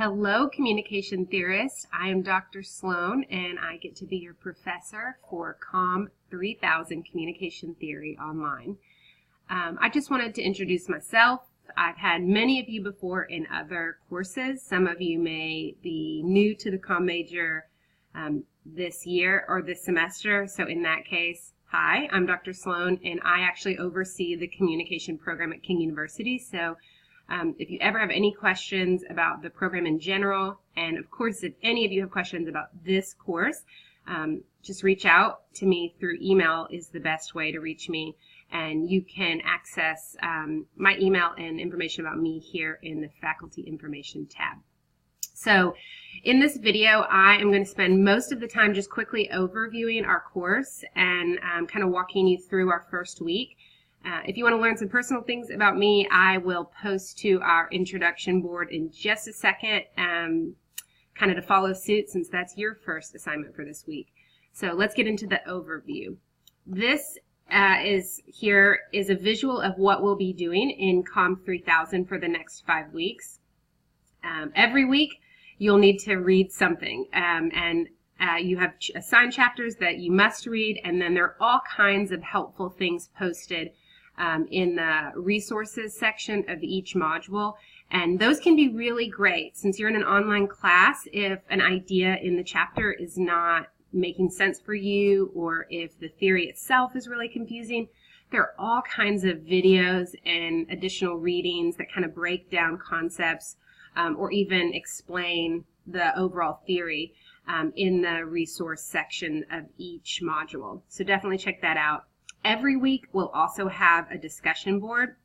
Hello, communication theorists. I am Dr. Sloan, and I get to be your professor for COMM3000 Communication Theory Online. I just wanted to introduce myself. I've had many of you before in other courses. Some of you may be new to the comm major this year or this semester. So in that case, hi, I'm Dr. Sloan, and I actually oversee the communication program at King University. So if you ever have any questions about the program in general, and of course, if any of you have questions about this course, just reach out to me through email is the best way to reach me. And you can access my email and information about me here in the Faculty Information tab. So in this video, I am going to spend most of the time just quickly overviewing our course and kind of walking you through our first week. If you want to learn some personal things about me, I will post to our introduction board in just a second, kind of to follow suit since that's your first assignment for this week. So let's get into the overview. This is a visual of what we'll be doing in COMM3000 for the next 5 weeks. Every week, you'll need to read something, and you have assigned chapters that you must read, and then there are all kinds of helpful things posted in the resources section of each module, and those can be really great since you're in an online class. If an idea in the chapter is not making sense for you, or if the theory itself is really confusing, there are all kinds of videos and additional readings that kind of break down concepts or even explain the overall theory in the resource section of each module. So definitely check that out. Every week we'll also have a discussion board,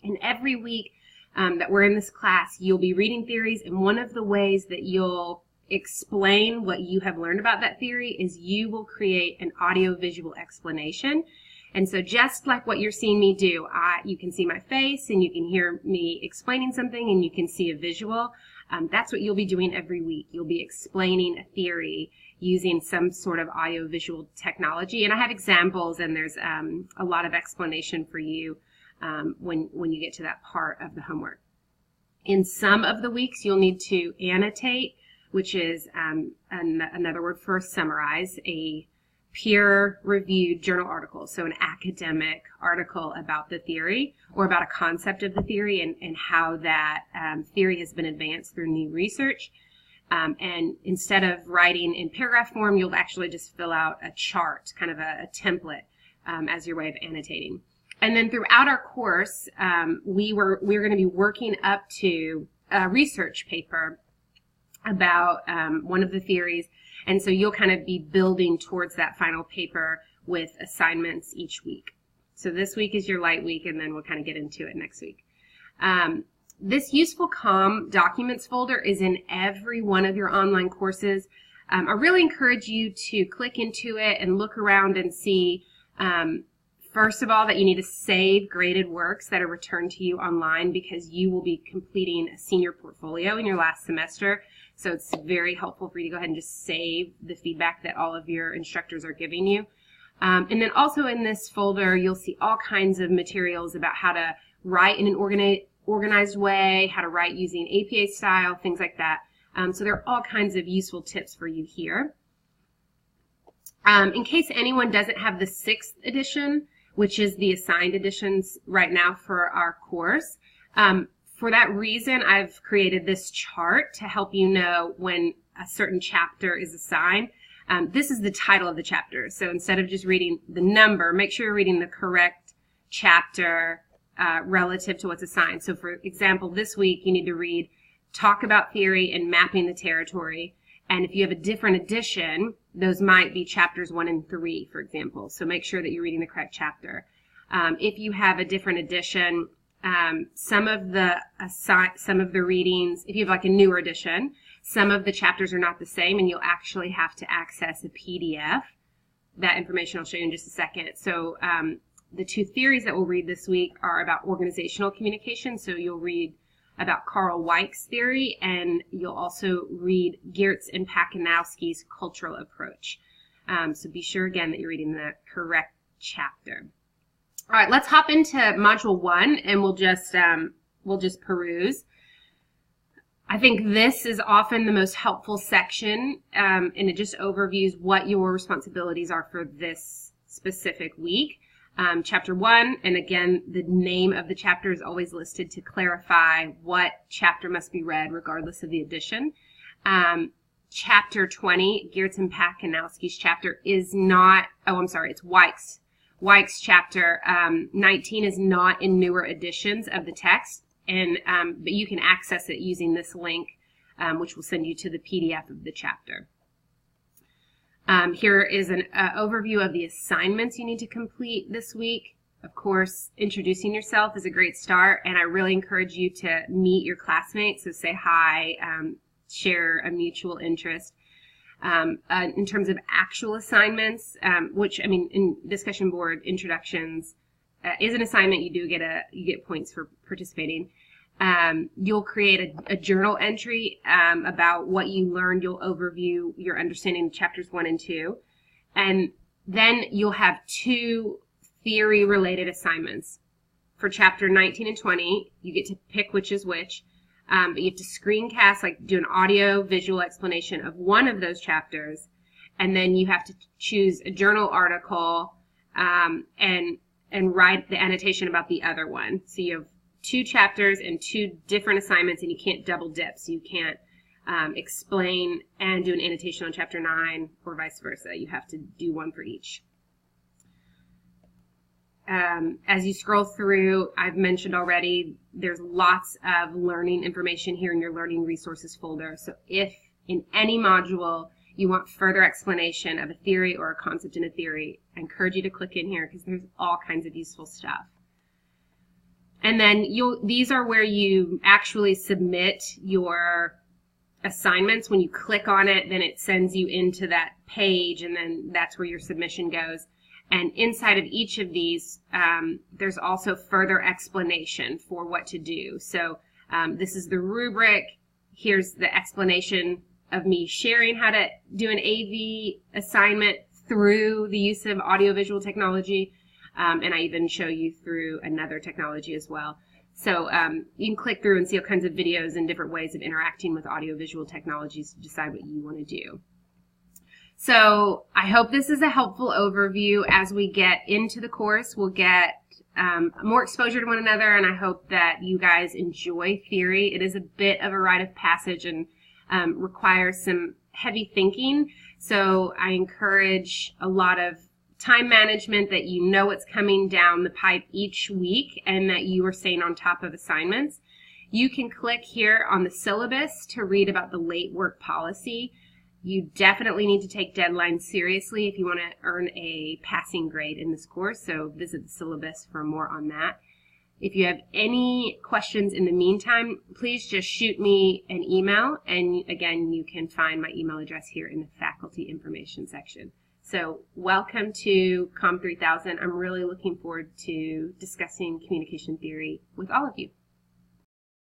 and every week that we're in this class you'll be reading theories, and one of the ways that you'll explain what you have learned about that theory is you will create an audio-visual explanation. And so just like what you're seeing me do, you can see my face and you can hear me explaining something and you can see a visual. That's what you'll be doing every week. You'll be explaining a theory using some sort of audio-visual technology. And I have examples, and there's a lot of explanation for you when you get to that part of the homework. In some of the weeks, you'll need to annotate, which is another word for summarize, a peer-reviewed journal article, so an academic article about the theory or about a concept of the theory and how that theory has been advanced through new research. And instead of writing in paragraph form, you'll actually just fill out a chart, kind of a template as your way of annotating. And then throughout our course, we're going to be working up to a research paper about one of the theories, and so you'll kind of be building towards that final paper with assignments each week. So this week is your light week, and then we'll kind of get into it next week. This Useful Comm Documents folder is in every one of your online courses. I really encourage you to click into it and look around and see, first of all, that you need to save graded works that are returned to you online because you will be completing a senior portfolio in your last semester. So it's very helpful for you to go ahead and just save the feedback that all of your instructors are giving you. And then also in this folder, you'll see all kinds of materials about how to write in an organized way, how to write using APA style, things like that. So there are all kinds of useful tips for you here. In case anyone doesn't have the 6th edition, which is the assigned editions right now for our course, for that reason, I've created this chart to help you know when a certain chapter is assigned. This is the title of the chapter. So instead of just reading the number, make sure you're reading the correct chapter relative to what's assigned. So for example, this week you need to read Talk About Theory and Mapping the Territory. And if you have a different edition, those might be chapters 1 and 3, for example. So make sure that you're reading the correct chapter. If you have a different edition, some of the readings, if you have like a newer edition, some of the chapters are not the same, and you'll actually have to access a PDF. That information I'll show you in just a second. So the 2 theories that we'll read this week are about organizational communication. So you'll read about Carl Weick's theory, and you'll also read Geertz and Pakinowski's cultural approach. So be sure again that you're reading the correct chapter. All right, let's hop into module 1, and we'll just peruse. I think this is often the most helpful section, and it just overviews what your responsibilities are for this specific week. Chapter 1, and again, the name of the chapter is always listed to clarify what chapter must be read regardless of the edition. Chapter 20, Geertz Pakanowski's chapter is not, it's Weich's chapter 19 is not in newer editions of the text, and but you can access it using this link, which will send you to the PDF of the chapter. Here is an overview of the assignments you need to complete this week. Of course, introducing yourself is a great start, and I really encourage you to meet your classmates, so say hi, share a mutual interest. In terms of actual assignments, which, I mean, in discussion board introductions is an assignment. You get points for participating. You'll create a journal entry about what you learned. You'll overview your understanding of chapters 1 and 2. And then you'll have 2 theory-related assignments. For chapter 19 and 20, you get to pick which is which. But you have to screencast, like do an audio-visual explanation of one of those chapters. And then you have to choose a journal article and write the annotation about the other one. So you have 2 chapters and 2 different assignments, and you can't double dip. So you can't explain and do an annotation on chapter 9 or vice versa. You have to do one for each. As you scroll through, I've mentioned already, there's lots of learning information here in your Learning Resources folder. So if in any module you want further explanation of a theory or a concept in a theory, I encourage you to click in here because there's all kinds of useful stuff. And then these are where you actually submit your assignments. When you click on it, then it sends you into that page, and then that's where your submission goes. And inside of each of these, there's also further explanation for what to do. So this is the rubric. Here's the explanation of me sharing how to do an AV assignment through the use of audiovisual technology. And I even show you through another technology as well. So you can click through and see all kinds of videos and different ways of interacting with audiovisual technologies to decide what you want to do. So I hope this is a helpful overview. As we get into the course, we'll get more exposure to one another, and I hope that you guys enjoy theory. It is a bit of a rite of passage and requires some heavy thinking. So I encourage a lot of time management, that you know what's coming down the pipe each week and that you are staying on top of assignments. You can click here on the syllabus to read about the late work policy. You definitely need to take deadlines seriously if you want to earn a passing grade in this course, so visit the syllabus for more on that. If you have any questions in the meantime, please just shoot me an email, and again, you can find my email address here in the faculty information section. So welcome to COMM3000. I'm really looking forward to discussing communication theory with all of you.